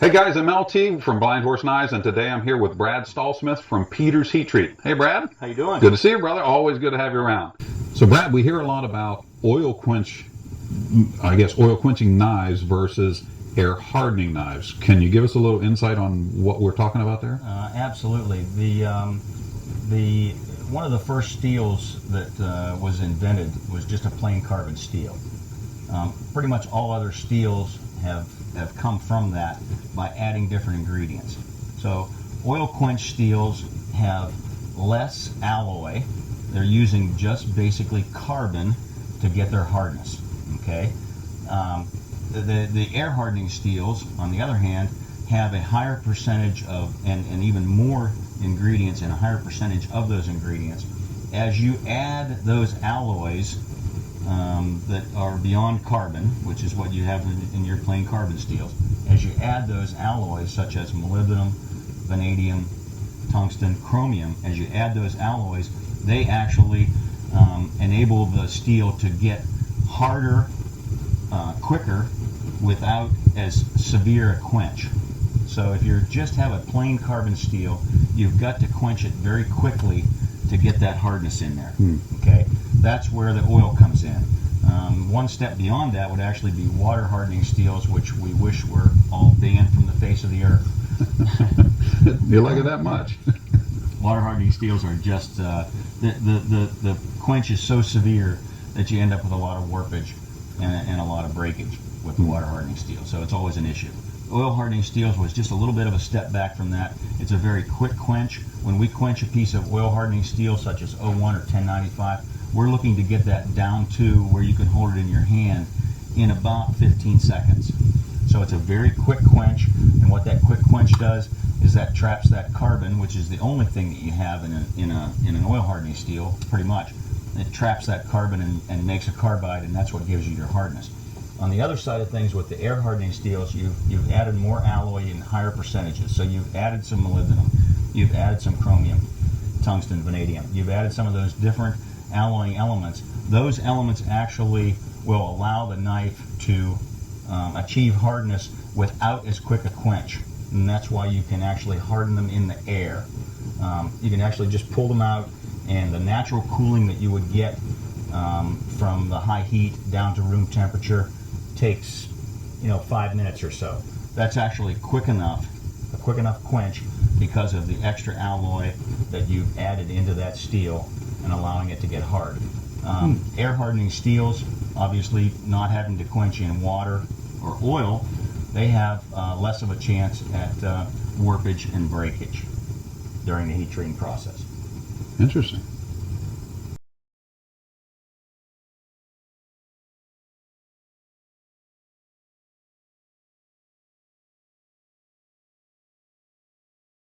Hey guys, I'm LT from Blind Horse Knives, and today I'm here with Brad Stallsmith from Peter's Heat Treat. Hey Brad. How you doing? Good to see you, brother. Always good to have you around. So Brad, we hear a lot about oil quenching knives versus air hardening knives. Can you give us a little insight on what we're talking about there? Absolutely. The one of the first steels that was invented was just a plain carbon steel. Pretty much all other steels have come from that by adding different ingredients. So oil quench steels have less alloy. They're using just basically carbon to get their hardness. Okay. The air hardening steels, on the other hand, have a higher percentage of and even more ingredients and a higher percentage of those ingredients. As you add those alloys that are beyond carbon, which is what you have in your plain carbon steels, as you add those alloys such as molybdenum, vanadium, tungsten, chromium, as you add those alloys, they actually enable the steel to get harder quicker without as severe a quench. So if you just have a plain carbon steel, you've got to quench it very quickly to get that hardness in there. Okay, that's where the oil comes in. One step beyond that would actually be water hardening steels, which we wish were all banned from the face of the earth. You like it that much? Water hardening steels are just the quench is so severe that you end up with a lot of warpage and a lot of breakage with the water hardening steel. So it's always an issue. Oil hardening steels was just a little bit of a step back from that. It's a very quick quench. When we quench a piece of oil hardening steel such as 01 or 1095, we're looking to get that down to where you can hold it in your hand in about 15 seconds. So it's a very quick quench, and what that quick quench does is that traps that carbon, which is the only thing that you have in an oil hardening steel, pretty much. It traps that carbon and makes a carbide, and that's what gives you your hardness. On the other side of things, with the air hardening steels, you've added more alloy in higher percentages. So you've added some molybdenum, you've added some chromium, tungsten, vanadium. You've added some of those different alloying elements. Those elements actually will allow the knife to achieve hardness without as quick a quench. And that's why you can actually harden them in the air. You can actually just pull them out, and the natural cooling that you would get from the high heat down to room temperature takes 5 minutes or so. That's actually a quick enough quench because of the extra alloy that you've added into that steel and allowing it to get hard. Air hardening steels, obviously not having to quench in water or oil, they have less of a chance at warpage and breakage during the heat treating process. Interesting.